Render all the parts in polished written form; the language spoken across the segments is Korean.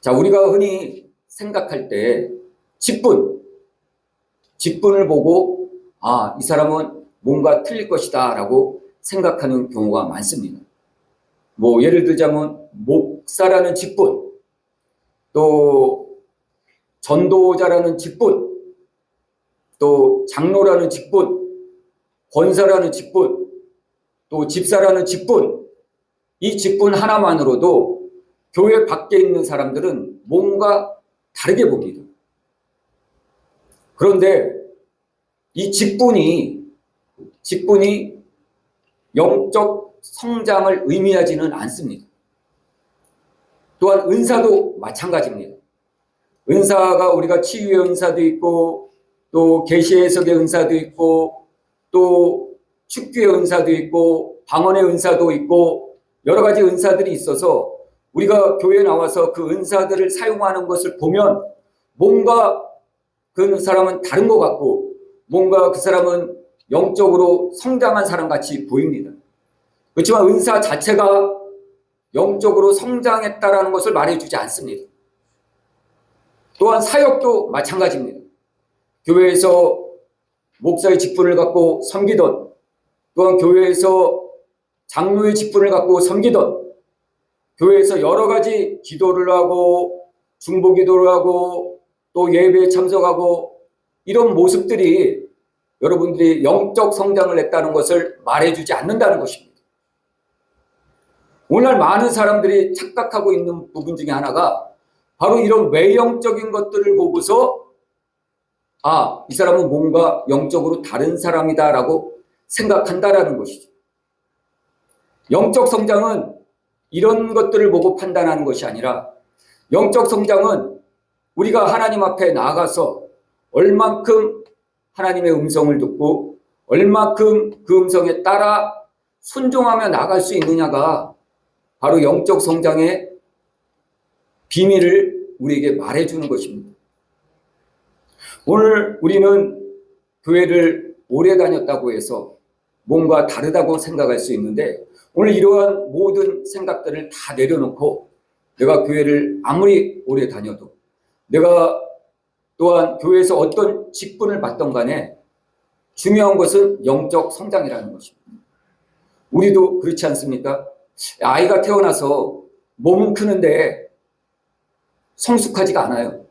자, 우리가 흔히 생각할 때 직분을 보고 이 사람은 뭔가 틀릴 것이다 라고 생각하는 경우가 많습니다. 뭐 예를 들자면 목사라는 직분, 또 전도자라는 직분, 또 장로라는 직분, 권사라는 직분, 또 집사라는 직분, 이 직분 하나만으로도 교회 밖에 있는 사람들은 뭔가 다르게 봅니다. 그런데 이 직분이 영적 성장을 의미하지는 않습니다. 또한 은사도 마찬가지입니다. 은사가 우리가 치유의 은사도 있고, 또 계시의 해석의 은사도 있고, 또 축구의 은사도 있고, 방언의 은사도 있고, 여러 가지 은사들이 있어서 우리가 교회에 나와서 그 은사들을 사용하는 것을 보면 뭔가 그 사람은 다른 것 같고, 뭔가 그 사람은 영적으로 성장한 사람 같이 보입니다. 그렇지만 은사 자체가 영적으로 성장했다라는 것을 말해주지 않습니다. 또한 사역도 마찬가지입니다. 교회에서 목사의 직분을 갖고 섬기던, 또한 교회에서 장로의 직분을 갖고 섬기던, 교회에서 여러 가지 기도를 하고 중보기도를 하고 또 예배에 참석하고 이런 모습들이 여러분들이 영적 성장을 했다는 것을 말해주지 않는다는 것입니다. 오늘날 많은 사람들이 착각하고 있는 부분 중에 하나가 바로 이런 외형적인 것들을 보고서 이 사람은 뭔가 영적으로 다른 사람이다라고 생각한다라는 것이죠. 영적 성장은 이런 것들을 보고 판단하는 것이 아니라 영적 성장은 우리가 하나님 앞에 나아가서 얼만큼 하나님의 음성을 듣고 얼만큼 그 음성에 따라 순종하며 나갈 수 있느냐가 바로 영적 성장의 비밀을 우리에게 말해주는 것입니다. 오늘 우리는 교회를 오래 다녔다고 해서 뭔가 다르다고 생각할 수 있는데 오늘 이러한 모든 생각들을 다 내려놓고 내가 교회를 아무리 오래 다녀도 내가 또한 교회에서 어떤 직분을 받던 간에 중요한 것은 영적 성장이라는 것입니다. 우리도 그렇지 않습니까? 아이가 태어나서 몸은 크는데 성숙하지가 않아요.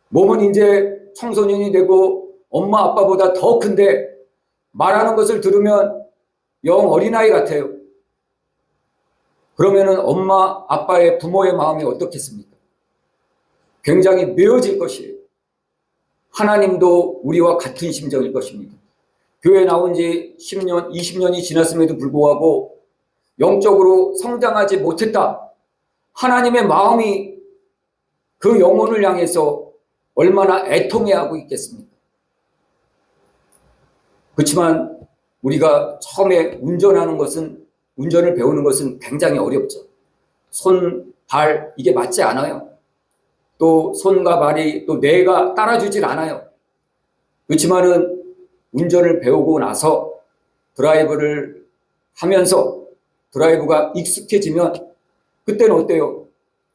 몸은 이제 청소년이 되고 엄마 아빠보다 더 큰데 말하는 것을 들으면 영 어린아이 같아요. 그러면은 엄마 아빠의 부모의 마음이 어떻겠습니까? 굉장히 메어질 것이에요. 하나님도 우리와 같은 심정일 것입니다. 교회에 나온 지 10년, 20년이 지났음에도 불구하고 영적으로 성장하지 못했다. 하나님의 마음이 그 영혼을 향해서 얼마나 애통해하고 있겠습니까? 그렇지만 우리가 처음에 운전을 배우는 것은 굉장히 어렵죠. 손, 발 이게 맞지 않아요. 또 손과 발이 또 뇌가 따라주질 않아요. 그렇지만은 운전을 배우고 나서 드라이브를 하면서 드라이브가 익숙해지면 그때는 어때요?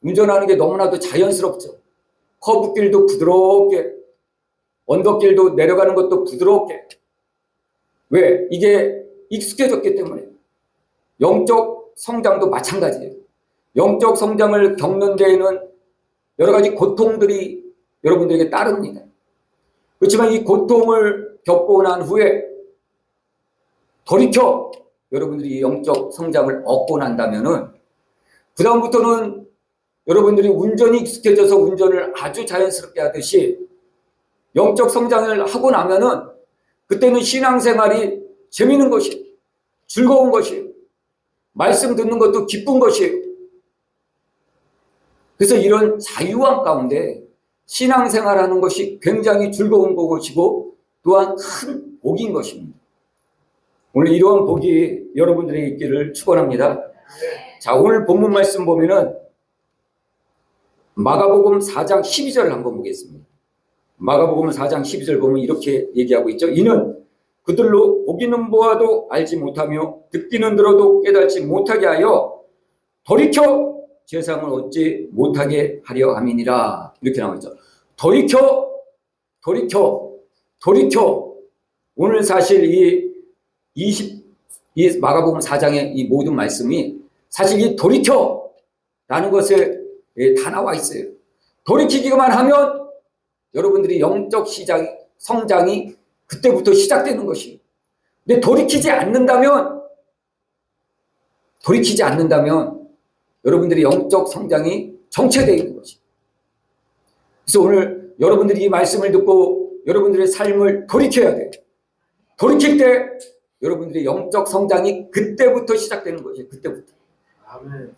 운전하는 게 너무나도 자연스럽죠. 커브길도 부드럽게, 언덕길도 내려가는 것도 부드럽게. 왜? 이게 익숙해졌기 때문에. 영적 성장도 마찬가지예요. 영적 성장을 겪는 데에는 여러 가지 고통들이 여러분들에게 따릅니다. 그렇지만 이 고통을 겪고 난 후에 돌이켜 여러분들이 영적 성장을 얻고 난다면은 그다음부터는 여러분들이 운전이 익숙해져서 운전을 아주 자연스럽게 하듯이 영적 성장을 하고 나면은 그때는 신앙생활이 재미있는 것이에요. 즐거운 것이에요. 말씀 듣는 것도 기쁜 것이에요. 그래서 이런 자유함 가운데 신앙생활하는 것이 굉장히 즐거운 것이고 또한 큰 복인 것입니다. 오늘 이러한 복이 여러분들에게 있기를 축원합니다. 자, 오늘 본문 말씀 보면은 마가복음 4장 12절을 한번 보겠습니다. 마가복음 4장 12절 보면 이렇게 얘기하고 있죠. 이는 그들로 보기는 보아도 알지 못하며 듣기는 들어도 깨닫지 못하게 하여 돌이켜 죄상을 얻지 못하게 하려 함이니라. 이렇게 나오죠. 돌이켜, 돌이켜, 돌이켜. 오늘 사실 이 마가복음 4장의 이 모든 말씀이 사실 이 돌이켜라는 것에 다 나와 있어요. 돌이키기만 하면 여러분들이 영적 성장이 그때부터 시작되는 것이에요. 근데 돌이키지 않는다면 여러분들이 영적 성장이 정체되어 있는 것이에요. 그래서 오늘 여러분들이 이 말씀을 듣고 여러분들의 삶을 돌이켜야 돼요. 돌이킬 때 여러분들의 영적 성장이 그때부터 시작되는 것이에요. 그때부터. 아멘.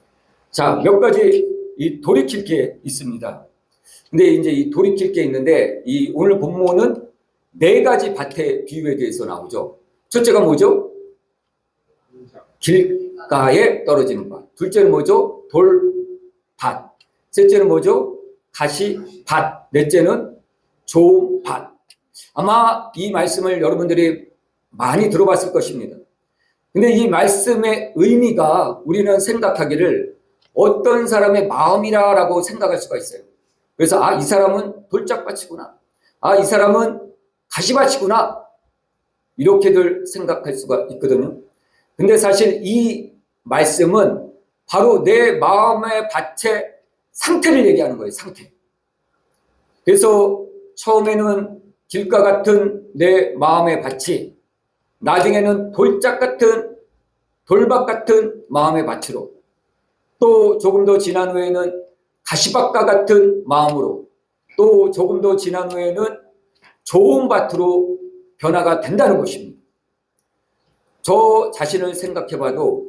자, 몇 가지 이 돌이킬 게 있습니다. 근데 이제 이 돌이킬 게 있는데 이 오늘 본문은 4가지 밭의 비유에 대해서 나오죠. 첫째가 뭐죠? 길가에 떨어지는 밭. 둘째는 뭐죠? 돌밭. 셋째는 뭐죠? 가시밭. 넷째는 좋은 밭. 아마 이 말씀을 여러분들이 많이 들어봤을 것입니다. 근데 이 말씀의 의미가 우리는 생각하기를 어떤 사람의 마음이라고 생각할 수가 있어요. 그래서 이 사람은 돌짝밭이구나. 이 사람은 가시밭이구나. 이렇게들 생각할 수가 있거든요. 근데 사실 이 말씀은 바로 내 마음의 밭의 상태를 얘기하는 거예요. 상태. 그래서 처음에는 길가 같은 내 마음의 밭이 나중에는 돌밭 같은 마음의 밭으로 또 조금 더 지난 후에는 가시밭과 같은 마음으로 또 조금 더 지난 후에는 좋은 밭으로 변화가 된다는 것입니다. 저 자신을 생각해 봐도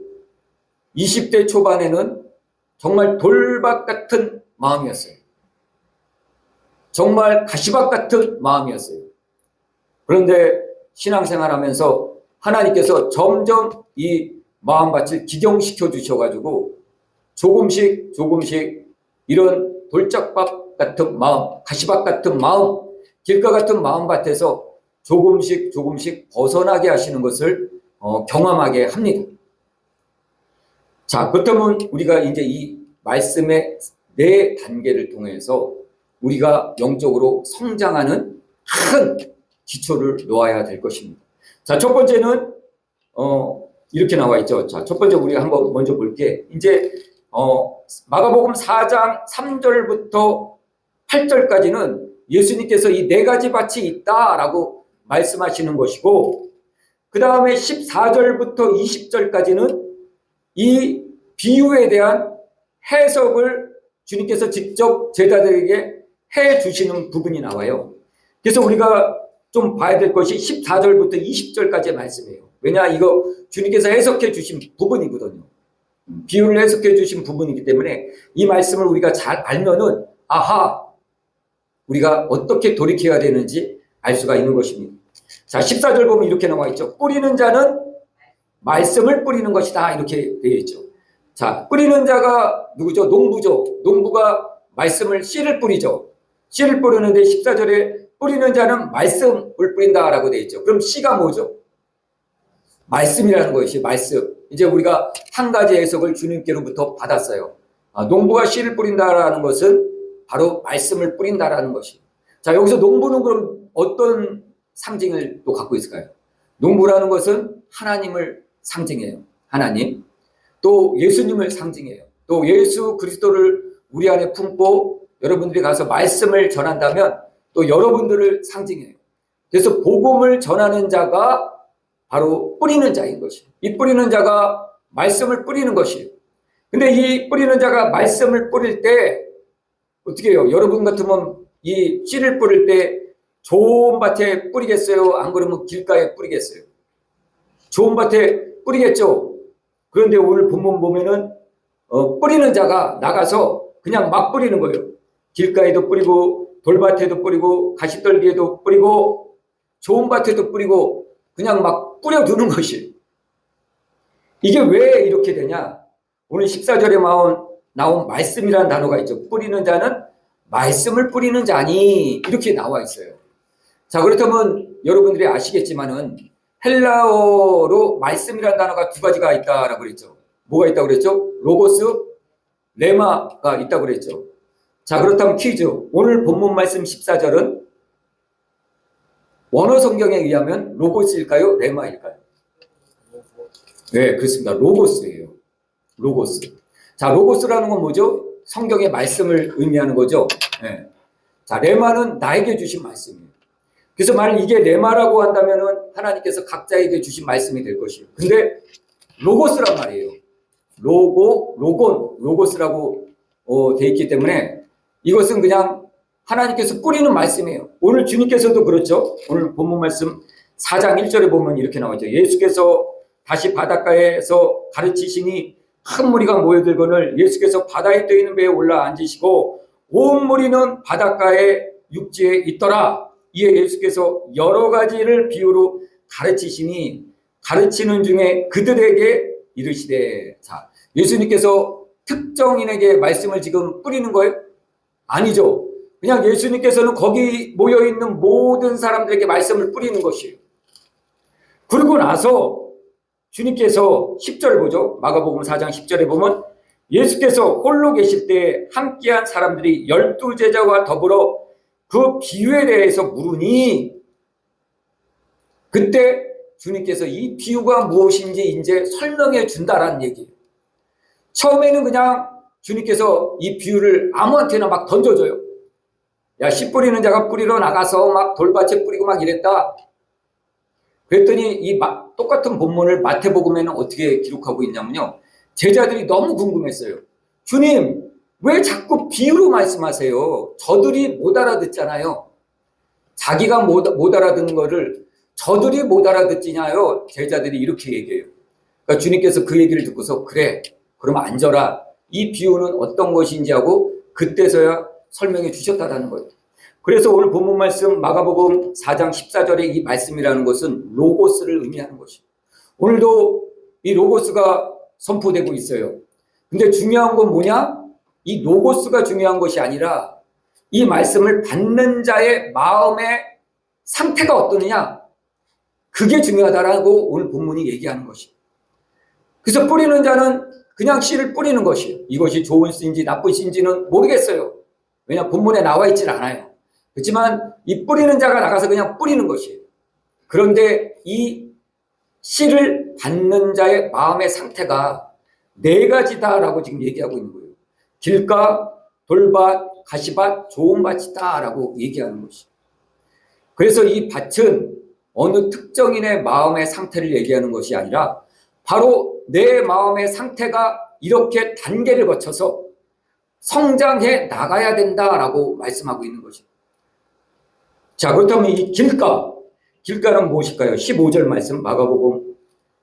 20대 초반에는 정말 돌밭 같은 마음이었어요. 정말 가시밭 같은 마음이었어요. 그런데 신앙생활 하면서 하나님께서 점점 이 마음밭을 기경시켜 주셔가지고 조금씩 이런 돌짝밭 같은 마음, 가시밭 같은 마음, 길가 같은 마음밭에서 조금씩 벗어나게 하시는 것을 경험하게 합니다. 자, 그렇다면 우리가 이제 이 말씀의 4단계를 통해서 우리가 영적으로 성장하는 큰 기초를 놓아야 될 것입니다. 자, 첫 번째는 이렇게 나와 있죠. 자, 첫 번째 우리가 한번 먼저 볼게. 이제 마가복음 4장 3절부터 8절까지는 예수님께서 이 4가지 밭이 있다라고 말씀하시는 것이고, 그 다음에 14절부터 20절까지는 이 비유에 대한 해석을 주님께서 직접 제자들에게 해 주시는 부분이 나와요. 그래서 우리가 좀 봐야 될 것이 14절부터 20절까지의 말씀이에요. 왜냐, 이거 주님께서 해석해 주신 부분이거든요. 비유를 해석해 주신 부분이기 때문에 이 말씀을 우리가 잘 알면은 우리가 어떻게 돌이켜야 되는지 알 수가 있는 것입니다. 자, 14절 보면 이렇게 나와 있죠. 뿌리는 자는 말씀을 뿌리는 것이다. 이렇게 되어 있죠. 자, 뿌리는 자가 누구죠? 농부죠. 농부가 말씀을 씨를 뿌리죠. 씨를 뿌리는데 14절에 뿌리는 자는 말씀을 뿌린다라고 되어 있죠. 그럼 씨가 뭐죠? 말씀이라는 것이 말씀. 이제 우리가 한 가지 해석을 주님께로부터 받았어요. 농부가 씨를 뿌린다라는 것은 바로 말씀을 뿌린다라는 것이. 자, 여기서 농부는 그럼 어떤 상징을 또 갖고 있을까요? 농부라는 것은 하나님을 상징해요. 하나님. 또 예수님을 상징해요. 또 예수 그리스도를 우리 안에 품고 여러분들이 가서 말씀을 전한다면 또 여러분들을 상징해요. 그래서 복음을 전하는 자가 바로 뿌리는 자인 것이에요. 이 뿌리는 자가 말씀을 뿌리는 것이에요. 근데 이 뿌리는 자가 말씀을 뿌릴 때 어떻게 해요? 여러분 같으면 이 씨를 뿌릴 때 좋은 밭에 뿌리겠어요? 안 그러면 길가에 뿌리겠어요? 좋은 밭에 뿌리겠죠? 그런데 오늘 본문 보면은 뿌리는 자가 나가서 그냥 막 뿌리는 거예요. 길가에도 뿌리고 돌밭에도 뿌리고 가시떨기에도 뿌리고 좋은 밭에도 뿌리고 그냥 막 뿌려두는 것이. 이게 왜 이렇게 되냐? 오늘 14절에 나온 말씀이라는 단어가 있죠. 뿌리는 자는 말씀을 뿌리는 자니 이렇게 나와 있어요. 자, 그렇다면 여러분들이 아시겠지만은 헬라어로 말씀이라는 단어가 2가지가 있다라고 그랬죠. 뭐가 있다고 그랬죠? 로고스, 레마가 있다고 그랬죠. 자, 그렇다면 퀴즈. 오늘 본문 말씀 14절은 원어 성경에 의하면 로고스일까요? 레마일까요? 네, 그렇습니다. 로고스예요. 로고스. 자, 로고스라는 건 뭐죠? 성경의 말씀을 의미하는 거죠. 네. 자, 레마는 나에게 주신 말씀이에요. 그래서 만약 이게 레마라고 한다면은 하나님께서 각자에게 주신 말씀이 될 것이에요. 근데 로고스란 말이에요. 로고스라고 돼 있기 때문에 이것은 그냥 하나님께서 뿌리는 말씀이에요. 오늘 주님께서도 그렇죠. 오늘 본문 말씀 4장 1절에 보면 이렇게 나오죠. 예수께서 다시 바닷가에서 가르치시니 큰 무리가 모여들거늘 예수께서 바다에 떠 있는 배에 올라 앉으시고 온 무리는 바닷가에 육지에 있더라. 이에 예수께서 여러 가지를 비유로 가르치시니 가르치는 중에 그들에게 이르시되. 자, 예수님께서 특정인에게 말씀을 지금 뿌리는 거예요? 아니죠. 그냥 예수님께서는 거기 모여있는 모든 사람들에게 말씀을 뿌리는 것이에요. 그러고 나서 주님께서 10절 보죠. 마가복음 4장 10절에 보면 예수께서 홀로 계실 때 함께한 사람들이 12제자와 더불어 그 비유에 대해서 물으니 그때 주님께서 이 비유가 무엇인지 이제 설명해 준다라는 얘기예요. 처음에는 그냥 주님께서 이 비유를 아무한테나 막 던져줘요. 야, 씨 뿌리는 자가 뿌리러 나가서 막 돌밭에 뿌리고 막 이랬다. 그랬더니 이 똑같은 본문을 마태복음에는 어떻게 기록하고 있냐면요. 제자들이 너무 궁금했어요. 주님, 왜 자꾸 비유로 말씀하세요? 저들이 못 알아듣잖아요. 자기가 못 알아듣는 거를 저들이 못 알아듣지냐요? 제자들이 이렇게 얘기해요. 그러니까 주님께서 그 얘기를 듣고서 그래, 그럼 앉아라. 이 비유는 어떤 것인지 하고 그때서야 설명해 주셨다는 거예요. 그래서 오늘 본문 말씀 마가복음 4장 14절의 이 말씀이라는 것은 로고스를 의미하는 것이에요. 오늘도 이 로고스가 선포되고 있어요. 근데 중요한 건 뭐냐? 이 로고스가 중요한 것이 아니라 이 말씀을 받는 자의 마음의 상태가 어떠느냐? 그게 중요하다라고 오늘 본문이 얘기하는 것이에요. 그래서 뿌리는 자는 그냥 씨를 뿌리는 것이에요. 이것이 좋은 씨인지 나쁜 씨인지는 모르겠어요. 왜냐 본문에 나와 있질 않아요. 그렇지만 이 뿌리는 자가 나가서 그냥 뿌리는 것이에요. 그런데 이 씨를 받는 자의 마음의 상태가 네 가지다라고 지금 얘기하고 있는 거예요. 길가, 돌밭, 가시밭, 좋은 밭이다라고 얘기하는 것이에요. 그래서 이 밭은 어느 특정인의 마음의 상태를 얘기하는 것이 아니라 바로 내 마음의 상태가 이렇게 단계를 거쳐서 성장해 나가야 된다라고 말씀하고 있는 것이에요. 자, 그렇다면 이 길가는 무엇일까요? 15절 말씀, 마가복음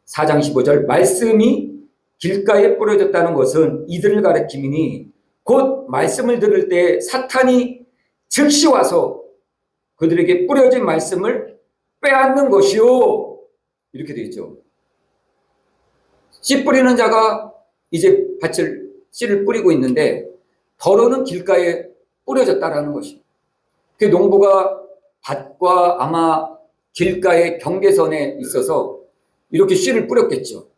4장 15절 말씀이 길가에 뿌려졌다는 것은 이들을 가리킴이니 곧 말씀을 들을 때 사탄이 즉시 와서 그들에게 뿌려진 말씀을 빼앗는 것이요. 이렇게 되어 있죠. 씨 뿌리는 자가 이제 씨를 뿌리고 있는데 덜어는 길가에 뿌려졌다라는 것이에요. 그 농부가 밭과 아마 길가의 경계선에 있어서 이렇게 씨를 뿌렸겠죠.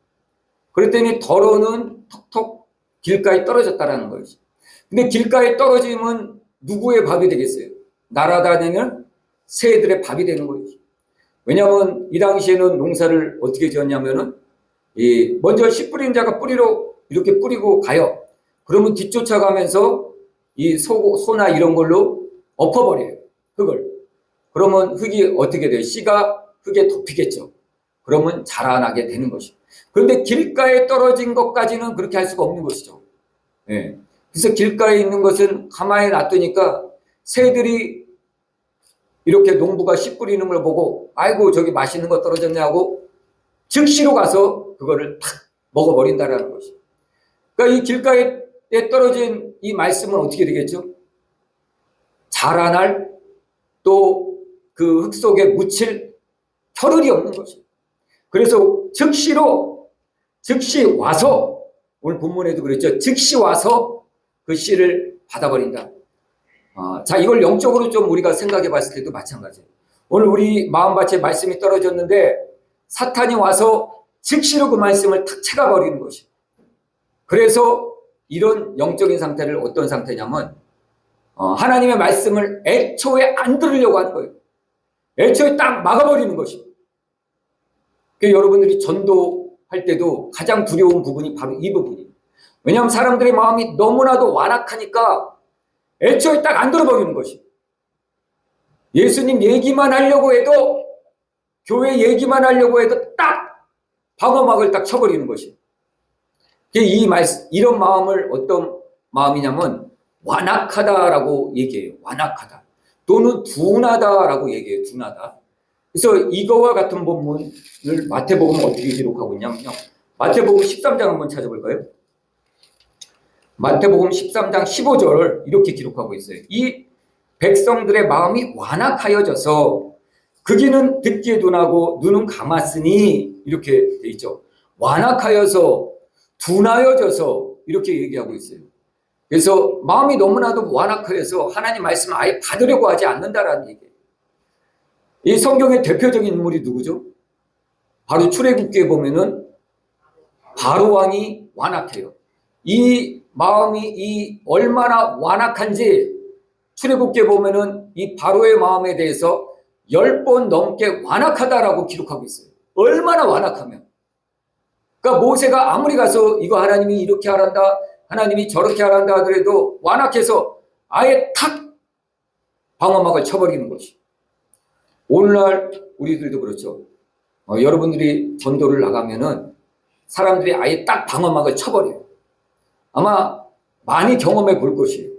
그랬더니 덜어는 톡톡 길가에 떨어졌다라는 거죠. 근데 길가에 떨어지면 누구의 밥이 되겠어요? 날아다니는 새들의 밥이 되는 거죠. 왜냐하면 이 당시에는 농사를 어떻게 지었냐면은 먼저 씨 뿌리는 자가 뿌리러 이렇게 뿌리고 가요. 그러면 뒤쫓아가면서 이 소나 이런 걸로 엎어버려요. 흙을. 그러면 흙이 어떻게 돼요? 씨가 흙에 덮이겠죠. 그러면 자라나게 되는 것이죠. 그런데 길가에 떨어진 것까지는 그렇게 할 수가 없는 것이죠. 네. 그래서 길가에 있는 것은 가만히 놔두니까 새들이 이렇게 농부가 씨 뿌리는 걸 보고 아이고 저기 맛있는 거 떨어졌네 하고 즉시로 가서 그거를 탁 먹어버린다라는 것이죠. 그러니까 이 길가에 떨어진 이 말씀은 어떻게 되겠죠? 자라날 또 그 흙 속에 묻힐 겨를이 없는 것이죠. 그래서 즉시 와서 오늘 본문에도 그랬죠. 즉시 와서 그 씨를 받아버린다. 자, 이걸 영적으로 좀 우리가 생각해 봤을 때도 마찬가지예요. 오늘 우리 마음밭에 말씀이 떨어졌는데 사탄이 와서 즉시로 그 말씀을 탁 채가버리는 것이에요. 그래서 이런 영적인 상태를 어떤 상태냐면 하나님의 말씀을 애초에 안 들으려고 하는 거예요. 애초에 딱 막아버리는 것이. 그러니까 여러분들이 전도할 때도 가장 두려운 부분이 바로 이 부분이에요. 왜냐하면 사람들의 마음이 너무나도 완악하니까 애초에 딱 안 들어버리는 것이. 예수님 얘기만 하려고 해도, 교회 얘기만 하려고 해도 딱 방어막을 딱 쳐버리는 것이. 이런 마음을 어떤 마음이냐면 완악하다라고 얘기해요. 완악하다. 또는 둔하다라고 얘기해요. 둔하다. 그래서 이거와 같은 본문을 마태복음은 어떻게 기록하고 있냐면요. 마태복음 13장 한번 찾아볼까요? 마태복음 13장 15절 이렇게 기록하고 있어요. 이 백성들의 마음이 완악하여져서 그 귀는 듣기에 둔하고 눈은 감았으니 이렇게 돼 있죠. 완악하여서 둔하여져서 이렇게 얘기하고 있어요. 그래서 마음이 너무나도 완악하여서 하나님 말씀을 아예 받으려고 하지 않는다라는 얘기예요. 이 성경의 대표적인 인물이 누구죠? 바로 출애굽기에 보면은 바로 왕이 완악해요. 이 마음이 얼마나 완악한지 출애굽기에 보면은 이 바로의 마음에 대해서 10번 넘게 완악하다라고 기록하고 있어요. 얼마나 완악하면. 그러니까 모세가 아무리 가서 이거 하나님이 이렇게 하란다, 하나님이 저렇게 하란다 하더라도 완악해서 아예 탁 방어막을 쳐버리는 것이. 오늘날 우리들도 그렇죠. 여러분들이 전도를 나가면은 사람들이 아예 딱 방어막을 쳐버려요. 아마 많이 경험해 볼 것이에요.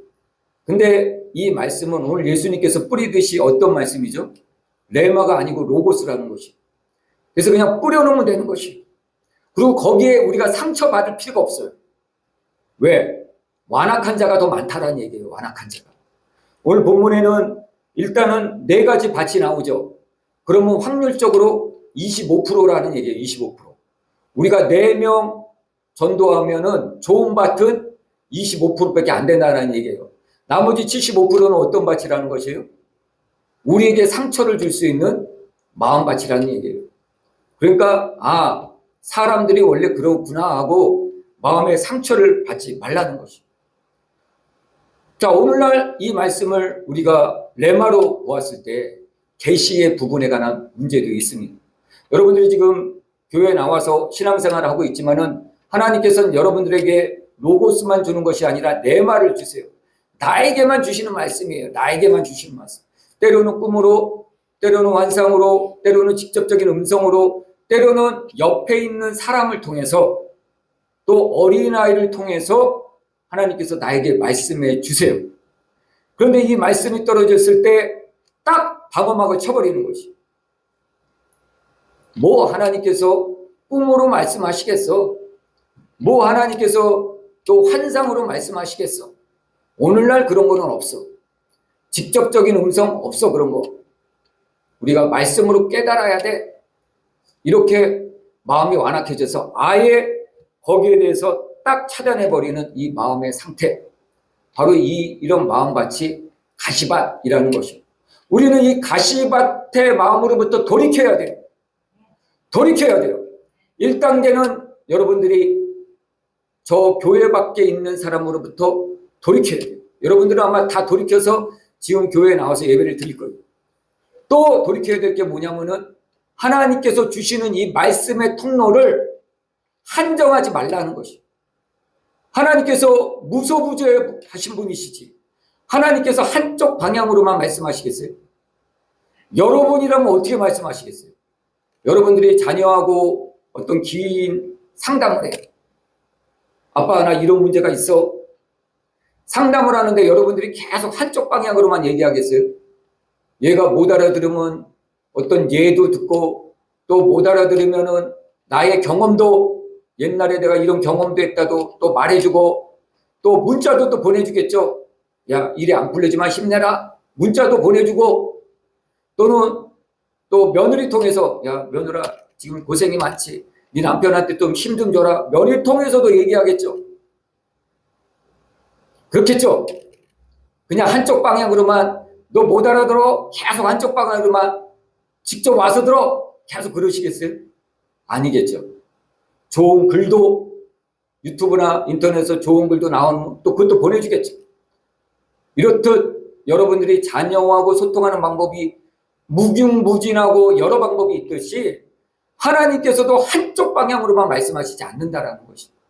근데 이 말씀은 오늘 예수님께서 뿌리듯이 어떤 말씀이죠? 레마가 아니고 로고스라는 것이. 그래서 그냥 뿌려놓으면 되는 것이. 그리고 거기에 우리가 상처받을 필요가 없어요. 왜? 완악한 자가 더 많다라는 얘기예요. 완악한 자가. 오늘 본문에는 일단은 4가지 밭이 나오죠. 그러면 확률적으로 25%라는 얘기예요. 25%. 우리가 4명 전도하면은 좋은 밭은 25%밖에 안 된다는 얘기예요. 나머지 75%는 어떤 밭이라는 것이에요? 우리에게 상처를 줄 수 있는 마음밭이라는 얘기예요. 그러니까 사람들이 원래 그렇구나 하고 마음에 상처를 받지 말라는 것이에요. 자, 오늘날 이 말씀을 우리가 레마로 보았을 때 계시의 부분에 관한 문제도 있습니다. 여러분들이 지금 교회에 나와서 신앙생활을 하고 있지만은 하나님께서는 여러분들에게 로고스만 주는 것이 아니라 레마를 주세요. 나에게만 주시는 말씀이에요. 나에게만 주시는 말씀. 때로는 꿈으로, 때로는 환상으로, 때로는 직접적인 음성으로, 때로는 옆에 있는 사람을 통해서, 또 어린아이를 통해서 하나님께서 나에게 말씀해 주세요. 그런데 이 말씀이 떨어졌을 때 딱 방어막을 쳐버리는 것이. 뭐 하나님께서 꿈으로 말씀하시겠어? 뭐 하나님께서 또 환상으로 말씀하시겠어? 오늘날 그런 거는 없어. 직접적인 음성 없어. 그런 거. 우리가 말씀으로 깨달아야 돼. 이렇게 마음이 완악해져서 아예 거기에 대해서 딱 차단해버리는 이 마음의 상태. 바로 이런 마음밭이 가시밭이라는 것이에요. 우리는 이 가시밭의 마음으로부터 돌이켜야 돼요. 돌이켜야 돼요. 1단계는 여러분들이 저 교회 밖에 있는 사람으로부터 돌이켜야 돼요. 여러분들은 아마 다 돌이켜서 지금 교회에 나와서 예배를 드릴 거예요. 또 돌이켜야 될 게 뭐냐면은 하나님께서 주시는 이 말씀의 통로를 한정하지 말라는 것이. 하나님께서 무소부재하신 분이시지. 하나님께서 한쪽 방향으로만 말씀하시겠어요? 여러분이라면 어떻게 말씀하시겠어요? 여러분들이 자녀하고 어떤 긴 상담을 해요. 아빠, 나 이런 문제가 있어. 상담을 하는데 여러분들이 계속 한쪽 방향으로만 얘기하겠어요? 얘가 못 알아들으면 어떤 예도 듣고, 또 못 알아들으면은 나의 경험도, 옛날에 내가 이런 경험도 했다도 또 말해주고, 또 문자도 또 보내주겠죠. 야, 일이 안 풀리지만 힘내라. 문자도 보내주고, 또는 또 며느리 통해서, 야, 며느라 지금 고생이 많지. 네 남편한테 좀 힘 좀 줘라. 며느리 통해서도 얘기하겠죠. 그렇겠죠. 그냥 한쪽 방향으로만, 너 못 알아들어? 계속 한쪽 방향으로만 직접 와서 들어? 계속 그러시겠어요? 아니겠죠. 좋은 글도 유튜브나 인터넷에서 좋은 글도 나오면 또 그것도 보내주겠죠. 이렇듯 여러분들이 자녀하고 소통하는 방법이 무궁무진하고 여러 방법이 있듯이 하나님께서도 한쪽 방향으로만 말씀하시지 않는다라는 것입니다.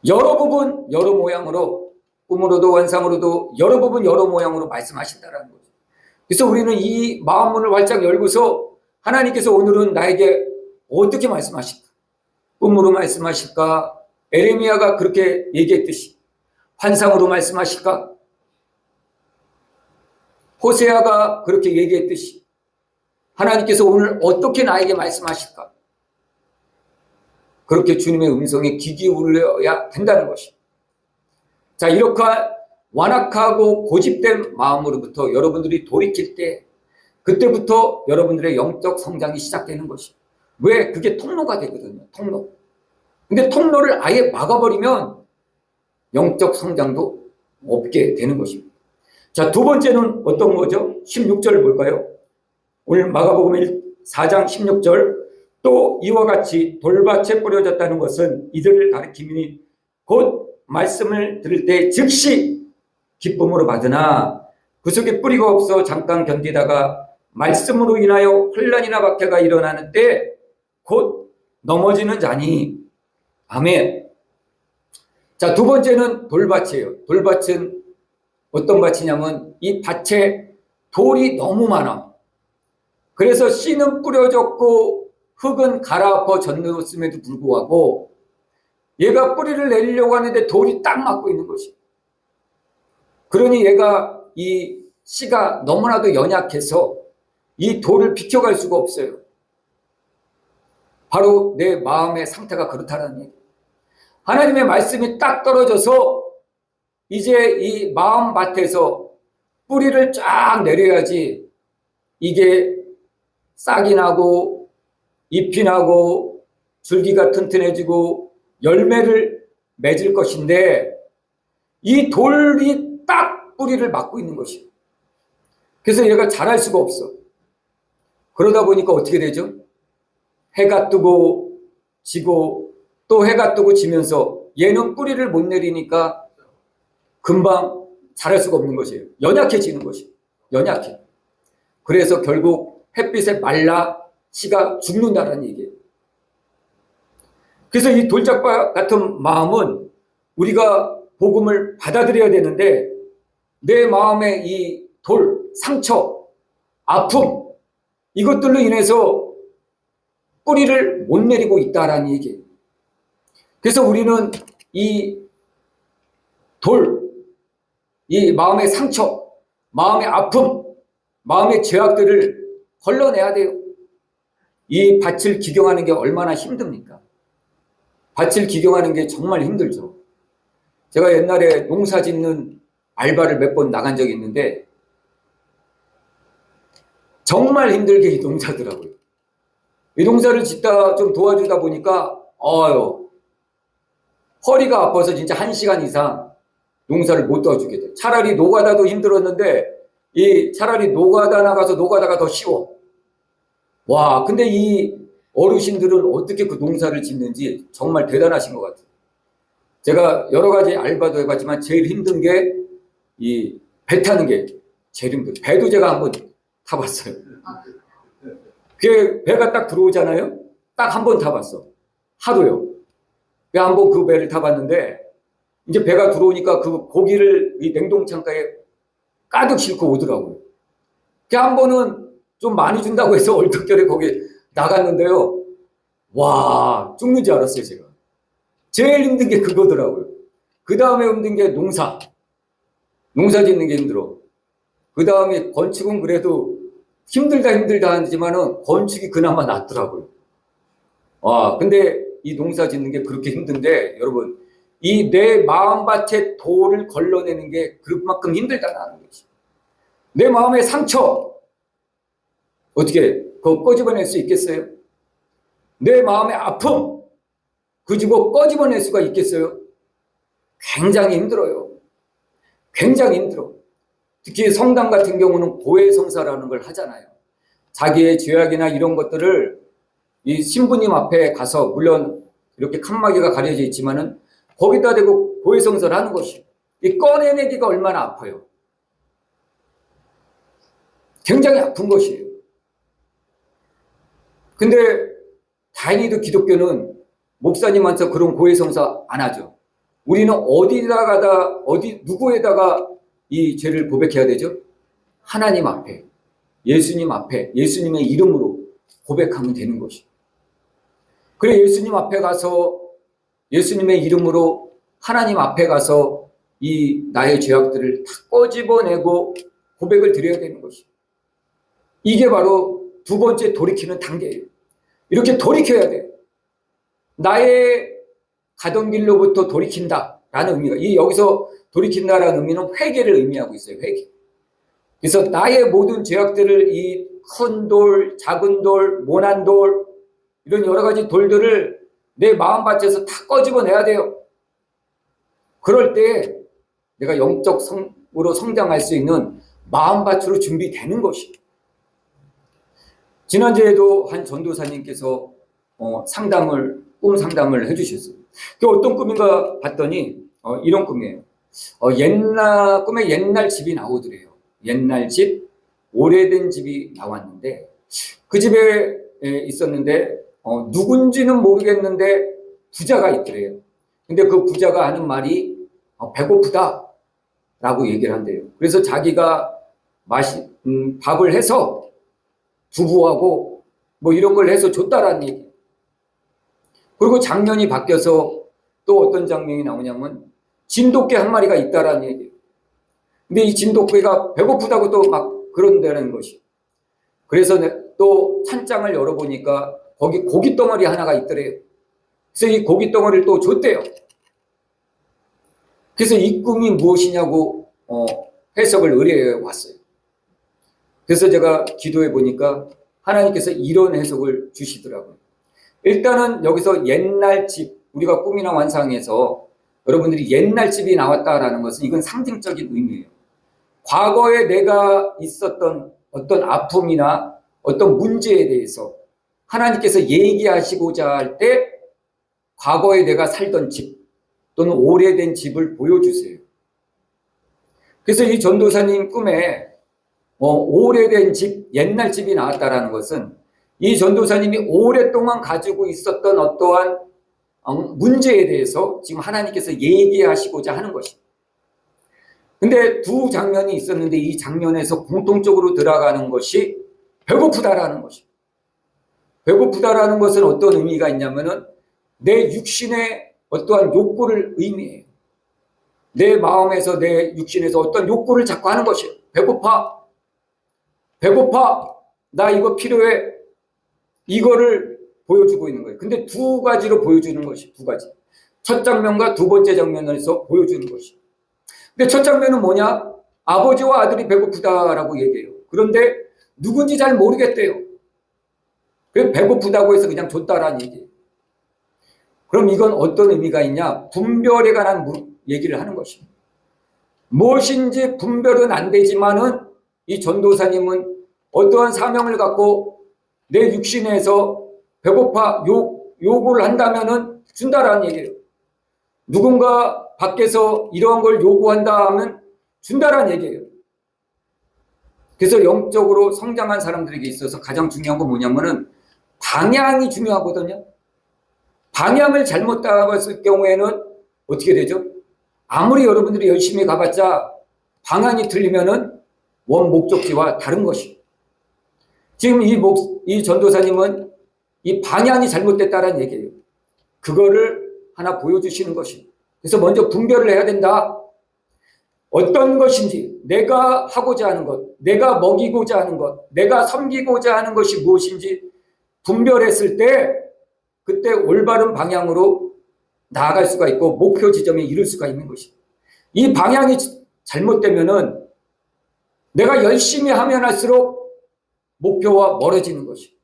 여러 부분 여러 모양으로, 꿈으로도 환상으로도 여러 부분 여러 모양으로 말씀하신다라는 거죠. 그래서 우리는 이 마음문을 활짝 열고서 하나님께서 오늘은 나에게 어떻게 말씀하실까? 꿈으로 말씀하실까? 에레미야가 그렇게 얘기했듯이 환상으로 말씀하실까? 호세아가 그렇게 얘기했듯이 하나님께서 오늘 어떻게 나에게 말씀하실까? 그렇게 주님의 음성에 귀 기울여야 된다는 것입니다. 자, 이렇게 완악하고 고집된 마음으로부터 여러분들이 돌이킬 때 그때부터 여러분들의 영적 성장이 시작되는 것입니다. 왜? 그게 통로가 되거든요. 통로. 근데 통로를 아예 막아버리면 영적 성장도 없게 되는 것입니다. 자, 두 번째는 어떤 거죠? 16절을 볼까요? 오늘 마가복음 4장 16절, 또 이와 같이 돌밭에 뿌려졌다는 것은 이들을 가리킴이니 곧 말씀을 들을 때 즉시 기쁨으로 받으나 그 속에 뿌리가 없어 잠깐 견디다가 말씀으로 인하여 혼란이나 박해가 일어나는 때 곧 넘어지는 자니. 아멘. 자, 두 번째는 돌밭이에요. 돌밭은 어떤 밭이냐면 이 밭에 돌이 너무 많아. 그래서 씨는 뿌려졌고 흙은 갈아엎어 졌음에도 불구하고 얘가 뿌리를 내리려고 하는데 돌이 딱 막고 있는 것이. 그러니 얘가 이 씨가 너무나도 연약해서 이 돌을 비켜갈 수가 없어요. 바로 내 마음의 상태가 그렇다는 얘기. 하나님의 말씀이 딱 떨어져서 이제 이 마음밭에서 뿌리를 쫙 내려야지 이게 싹이 나고 잎이 나고 줄기가 튼튼해지고 열매를 맺을 것인데 이 돌이 딱 뿌리를 막고 있는 것이에요. 그래서 얘가 자랄 수가 없어. 그러다 보니까 어떻게 되죠? 해가 뜨고 지고 또 해가 뜨고 지면서 얘는 뿌리를 못 내리니까 금방 자랄 수가 없는 것이에요. 연약해지는 것이에요. 연약해. 그래서 결국 햇빛에 말라 씨가 죽는다는 얘기예요. 그래서 이 돌짝밭 같은 마음은 우리가 복음을 받아들여야 되는데 내 마음의 이 돌, 상처, 아픔 이것들로 인해서 뿌리를 못 내리고 있다라는 얘기예요. 그래서 우리는 이 돌, 이 마음의 상처, 마음의 아픔, 마음의 죄악들을 걸러내야 돼요. 이 밭을 기경하는 게 얼마나 힘듭니까? 밭을 기경하는 게 정말 힘들죠. 제가 옛날에 농사 짓는 알바를 몇 번 나간 적이 있는데 정말 힘들게 이 농사더라고요. 이 농사를 짓다 좀 도와주다 보니까 허리가 아파서 진짜 1시간 이상 농사를 못 도와주게 돼. 차라리 노가다도 힘들었는데 차라리 노가다 나가서 노가다가 더 쉬워. 와, 근데 이 어르신들은 어떻게 그 농사를 짓는지 정말 대단하신 것 같아요. 제가 여러 가지 알바도 해봤지만 제일 힘든 게 이 배 타는 게 제일 힘들어요. 배도 제가 한번 타봤어요. 그 배가 딱 들어오잖아요. 딱 한 번 타봤어. 하루요. 한번 그 배를 타봤는데 이제 배가 들어오니까 그 고기를 이 냉동창가에 가득 싣고 오더라고요. 그 한 번은 좀 많이 준다고 해서 얼떨결에 거기 나갔는데요. 와, 죽는 줄 알았어요, 제가. 제일 힘든 게 그거더라고요. 그 다음에 힘든 게 농사 짓는 게 힘들어. 그 다음에 건축은 그래도 힘들다 하지만은 건축이 그나마 낫더라고요. 근데 이 농사 짓는 게 그렇게 힘든데 여러분, 이 내 마음밭에 돌을 걸러내는 게 그만큼 힘들다는 거지. 내 마음의 상처 어떻게 그거 꺼집어낼 수 있겠어요? 내 마음의 아픔 그거 꺼집어낼 수가 있겠어요? 굉장히 힘들어요. 굉장히 힘들어. 특히 성당 같은 경우는 고해성사라는 걸 하잖아요. 자기의 죄악이나 이런 것들을 이 신부님 앞에 가서, 물론 이렇게 칸막이가 가려져 있지만은 거기다 대고 고해성사를 하는 것이 이 꺼내내기가 얼마나 아파요. 굉장히 아픈 것이에요. 근데 다행히도 기독교는 목사님한테 그런 고해성사 안 하죠. 우리는 누구에다가 이 죄를 고백해야 되죠? 하나님 앞에, 예수님 앞에, 예수님의 이름으로 고백하면 되는 것이죠. 그래, 예수님 앞에 가서, 예수님의 이름으로 하나님 앞에 가서 이 나의 죄악들을 다 꺼집어내고 고백을 드려야 되는 것이죠. 이게 바로 두 번째 돌이키는 단계예요. 이렇게 돌이켜야 돼요. 나의 가던 길로부터 돌이킨다라는 의미가, 여기서 돌이킨다라는 의미는 회개를 의미하고 있어요. 회개. 그래서 나의 모든 죄악들을 이 큰 돌, 작은 돌, 모난 돌, 이런 여러 가지 돌들을 내 마음밭에서 다 꺼집어내야 돼요. 그럴 때 내가 영적으로 성장할 수 있는 마음밭으로 준비되는 것이에요. 지난주에도 한 전도사님께서 꿈 상담을 해주셨어요. 그 어떤 꿈인가 봤더니 이런 꿈이에요. 꿈에 옛날 집이 나오더래요. 옛날 집, 오래된 집이 나왔는데 그 집에 있었는데 누군지는 모르겠는데 부자가 있더래요. 근데 그 부자가 하는 말이 배고프다라고 얘기를 한대요. 그래서 자기가 밥을 해서 두부하고 뭐 이런 걸 해서 줬다라는 얘기. 그리고 장면이 바뀌어서 또 어떤 장면이 나오냐면 진돗개 한 마리가 있다라는 얘기예요. 근데 이 진돗개가 배고프다고 또 막 그런다는 것이. 그래서 또 찬장을 열어보니까 거기 고기 덩어리 하나가 있더래요. 그래서 이 고기 덩어리를 또 줬대요. 그래서 이 꿈이 무엇이냐고 해석을 의뢰해 왔어요. 그래서 제가 기도해 보니까 하나님께서 이런 해석을 주시더라고요. 일단은 여기서 옛날 집, 우리가 꿈이나 환상에서 여러분들이 옛날 집이 나왔다라는 것은 이건 상징적인 의미예요. 과거에 내가 있었던 어떤 아픔이나 어떤 문제에 대해서 하나님께서 얘기하시고자 할 때 과거에 내가 살던 집 또는 오래된 집을 보여주세요. 그래서 이 전도사님 꿈에 오래된 집, 옛날 집이 나왔다라는 것은 이 전도사님이 오랫동안 가지고 있었던 어떠한 문제에 대해서 지금 하나님께서 얘기하시고자 하는 것입니다. 근데 두 장면이 있었는데 이 장면에서 공통적으로 들어가는 것이 배고프다라는 것입니다. 배고프다라는 것은 어떤 의미가 있냐면은 내 육신의 어떠한 욕구를 의미해요. 내 마음에서 내 육신에서 어떤 욕구를 자꾸 하는 것이에요. 배고파. 배고파. 나 이거 필요해. 이거를 보여주고 있는 거예요. 근데 두 가지로 보여주는 것이 두 가지. 첫 장면과 두 번째 장면에서 보여주는 것이. 근데 첫 장면은 뭐냐? 아버지와 아들이 배고프다라고 얘기해요. 그런데 누군지 잘 모르겠대요. 그래서 배고프다고 해서 그냥 줬다라는 얘기예요. 그럼 이건 어떤 의미가 있냐? 분별에 관한 얘기를 하는 것입니다. 무엇인지 분별은 안 되지만은 이 전도사님은 어떠한 사명을 갖고 내 육신에서 배고파 요구를 한다면은 준다라는 얘기예요. 누군가 밖에서 이러한 걸 요구한다 하면 준다라는 얘기예요. 그래서 영적으로 성장한 사람들에게 있어서 가장 중요한 건 뭐냐면은 방향이 중요하거든요. 방향을 잘못 따라갔을 경우에는 어떻게 되죠? 아무리 여러분들이 열심히 가봤자 방향이 틀리면은 원 목적지와 다른 것이. 지금 이 전도사님은 이 방향이 잘못됐다는 얘기예요. 그거를 하나 보여주시는 것이. 그래서 먼저 분별을 해야 된다. 어떤 것인지, 내가 하고자 하는 것, 내가 먹이고자 하는 것, 내가 섬기고자 하는 것이 무엇인지 분별했을 때 그때 올바른 방향으로 나아갈 수가 있고 목표 지점에 이룰 수가 있는 것입니다. 이 방향이 잘못되면은 내가 열심히 하면 할수록 목표와 멀어지는 것이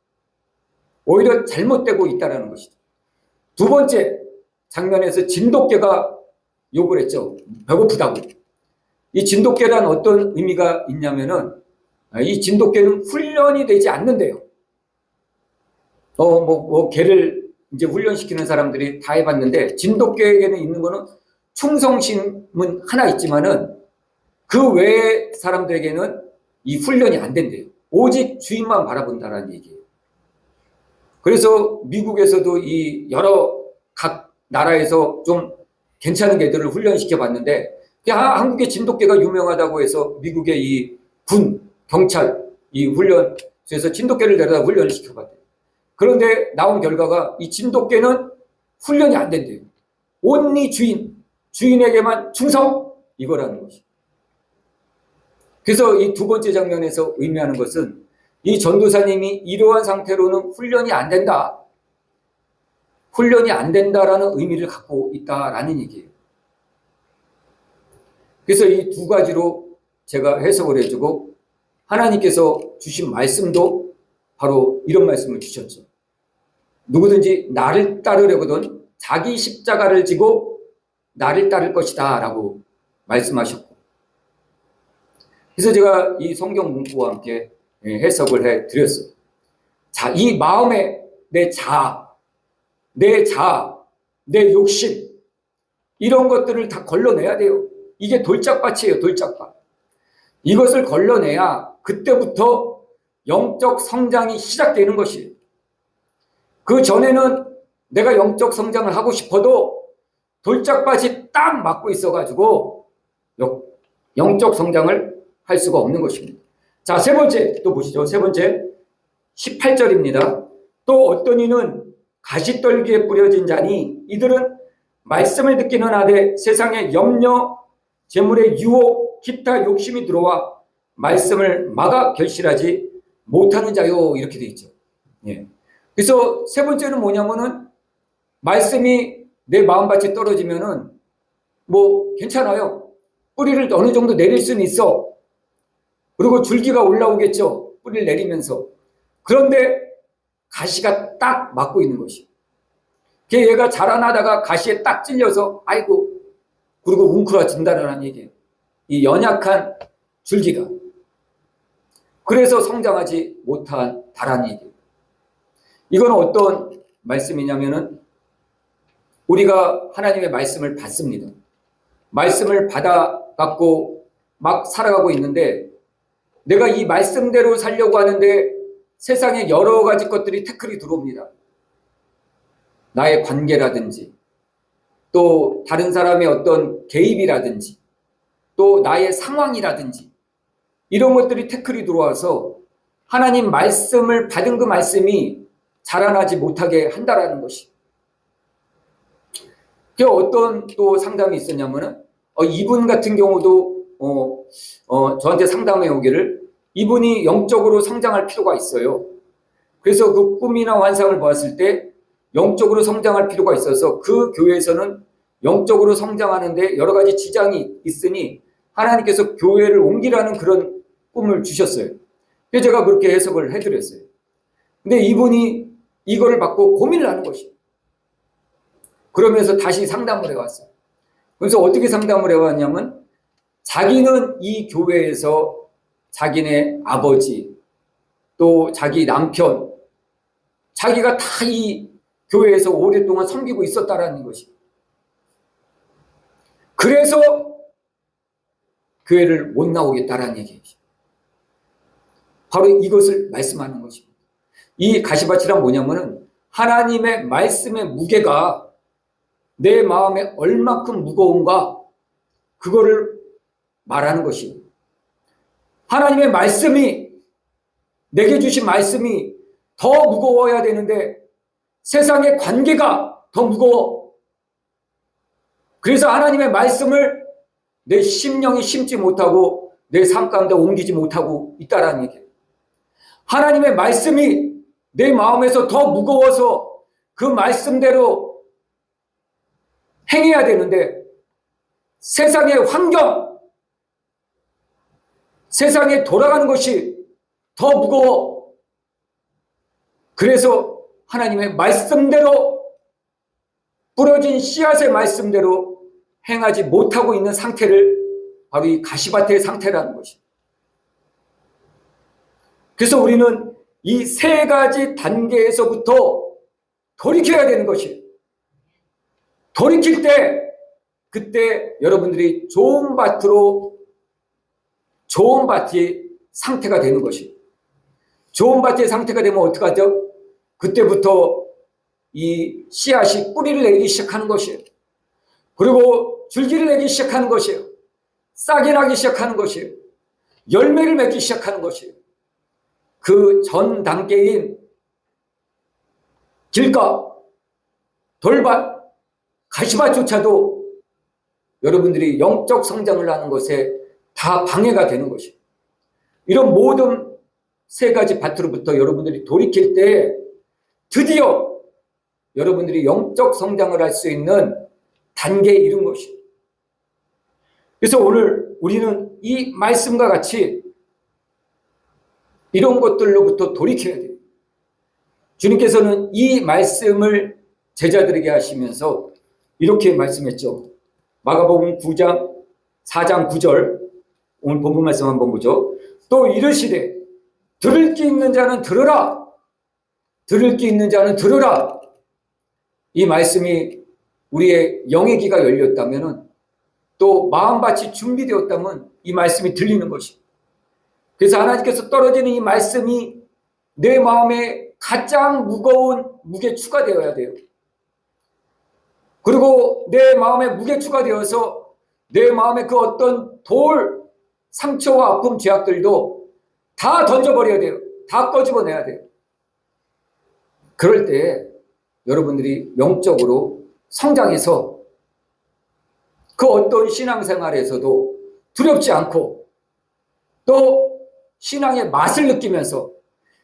오히려 잘못되고 있다는 것이죠. 두 번째 장면에서 진돗개가 욕을 했죠. 배고프다고. 이 진돗개란 어떤 의미가 있냐면은 이 진돗개는 훈련이 되지 않는데요. 개를 이제 훈련시키는 사람들이 다 해봤는데, 진돗개에게는 있는 거는 충성심은 하나 있지만은 그 외의 사람들에게는 이 훈련이 안 된대요. 오직 주인만 바라본다라는 얘기예요. 그래서 미국에서도 이 여러 각 나라에서 좀 괜찮은 개들을 훈련시켜 봤는데, 한국의 진돗개가 유명하다고 해서 미국의 이 군, 경찰, 이 훈련소에서 진돗개를 데려다 훈련을 시켜봤대요. 그런데 나온 결과가 이 진돗개는 훈련이 안 된대요. 온리 주인에게만 충성, 이거라는 것이. 그래서 이 두 번째 장면에서 의미하는 것은 이 전도사님이 이러한 상태로는 훈련이 안 된다. 훈련이 안 된다라는 의미를 갖고 있다라는 얘기예요. 그래서 이 두 가지로 제가 해석을 해주고, 하나님께서 주신 말씀도 바로 이런 말씀을 주셨죠. 누구든지 나를 따르려거든 자기 십자가를 지고 나를 따를 것이다 라고 말씀하셨고, 그래서 제가 이 성경 문구와 함께 해석을 해드렸어요. 자, 이 마음에 내 자아, 내 욕심, 이런 것들을 다 걸러내야 돼요. 이게 돌짝밭이에요, 돌짝밭. 이것을 걸러내야 그때부터 영적 성장이 시작되는 것이에요. 그 전에는 내가 영적 성장을 하고 싶어도 돌짝밭이 딱 맞고 있어가지고 영적 성장을 할 수가 없는 것입니다. 자, 세 번째 또 보시죠. 세 번째 18절입니다. 또 어떤 이는 가시떨기에 뿌려진 자니 이들은 말씀을 듣기는 하되 세상의 염려, 재물의 유혹, 기타 욕심이 들어와 말씀을 막아 결실하지 못하는 자요. 이렇게 돼 있죠. 예. 그래서 세 번째는 뭐냐면은 말씀이 내 마음밭에 떨어지면은 뭐 괜찮아요. 뿌리를 어느 정도 내릴 수는 있어. 그리고 줄기가 올라오겠죠. 뿌리를 내리면서. 그런데 가시가 딱 맞고 있는 것이. 얘가 자라나다가 가시에 딱 찔려서 아이고 그리고 웅크러진다라는 얘기예요. 이 연약한 줄기가. 그래서 성장하지 못한다라는 얘기예요. 이건 어떤 말씀이냐면은 우리가 하나님의 말씀을 받습니다. 말씀을 받아갖고 막 살아가고 있는데 내가 이 말씀대로 살려고 하는데 세상에 여러 가지 것들이 태클이 들어옵니다. 나의 관계라든지 또 다른 사람의 어떤 개입이라든지 또 나의 상황이라든지 이런 것들이 태클이 들어와서 하나님 말씀을 받은 그 말씀이 자라나지 못하게 한다라는 것이. 어떤 또 상담이 있었냐면은 이분 같은 경우도 저한테 상담해 오기를 이분이 영적으로 성장할 필요가 있어요. 그래서 그 꿈이나 환상을 보았을 때 영적으로 성장할 필요가 있어서 그 교회에서는 영적으로 성장하는데 여러 가지 지장이 있으니 하나님께서 교회를 옮기라는 그런 꿈을 주셨어요. 그래서 제가 그렇게 해석을 해드렸어요. 근데 이분이 이거를 받고 고민을 하는 것이에요. 그러면서 다시 상담을 해왔어요. 그래서 어떻게 상담을 해왔냐면 자기는 이 교회에서 자기네 아버지 또 자기 남편 자기가 다 이 교회에서 오랫동안 섬기고 있었다라는 것이. 그래서 교회를 못 나오겠다라는 얘기예요. 바로 이것을 말씀하는 것입니다. 이 가시밭이란 뭐냐면은 하나님의 말씀의 무게가 내 마음에 얼마큼 무거운가 그거를 말하는 것이에요. 하나님의 말씀이 내게 주신 말씀이 더 무거워야 되는데 세상의 관계가 더 무거워. 그래서 하나님의 말씀을 내 심령이 심지 못하고 내 삶 가운데 옮기지 못하고 있다라는 얘기예요. 하나님의 말씀이 내 마음에서 더 무거워서 그 말씀대로 행해야 되는데 세상의 환경, 세상에 돌아가는 것이 더 무거워. 그래서 하나님의 말씀대로 뿌려진 씨앗의 말씀대로 행하지 못하고 있는 상태를 바로 이 가시밭의 상태라는 것입니다. 그래서 우리는 이 세 가지 단계에서부터 돌이켜야 되는 것이에요. 돌이킬 때 그때 여러분들이 좋은 밭의 상태가 되는 것이에요. 좋은 밭의 상태가 되면 어떡하죠? 그때부터 이 씨앗이 뿌리를 내기 시작하는 것이에요. 그리고 줄기를 내기 시작하는 것이에요. 싹이 나기 시작하는 것이에요. 열매를 맺기 시작하는 것이에요. 그 전 단계인 길가, 돌밭, 가시밭조차도 여러분들이 영적 성장을 하는 것에 다 방해가 되는 것이에요. 이런 모든 세 가지 밭으로부터 여러분들이 돌이킬 때 드디어 여러분들이 영적 성장을 할 수 있는 단계에 이른 것이에요. 그래서 오늘 우리는 이 말씀과 같이 이런 것들로부터 돌이켜야 돼요. 주님께서는 이 말씀을 제자들에게 하시면서 이렇게 말씀했죠. 마가복음 9장 4장 9절 오늘 본문 말씀 한번 보죠. 또 이르시되 들을 게 있는 자는 들으라. 들을 게 있는 자는 들으라. 이 말씀이 우리의 영의 귀가 열렸다면 또 마음밭이 준비되었다면 이 말씀이 들리는 것입니다. 그래서 하나님께서 떨어지는 이 말씀이 내 마음에 가장 무거운 무게추가 되어야 돼요. 그리고 내 마음에 무게추가 되어서 내 마음에 그 어떤 상처와 아픔, 죄악들도 다 던져버려야 돼요. 다 꺼집어내야 돼요. 그럴 때 여러분들이 영적으로 성장해서 그 어떤 신앙생활에서도 두렵지 않고 또 신앙의 맛을 느끼면서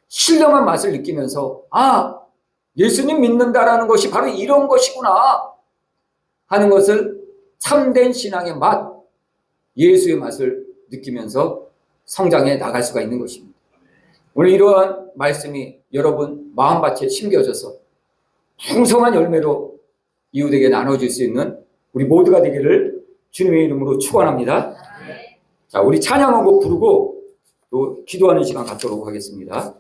신령한 맛을 느끼면서 예수님 믿는다라는 것이 바로 이런 것이구나 하는 것을 참된 신앙의 맛, 예수의 맛을 느끼면서 성장해 나갈 수가 있는 것입니다. 오늘 이러한 말씀이 여러분 마음밭에 심겨져서 풍성한 열매로 이웃에게 나눠줄 수 있는 우리 모두가 되기를 주님의 이름으로 축원합니다. 자, 우리 찬양하고 부르고 또 기도하는 시간 갖도록 하겠습니다.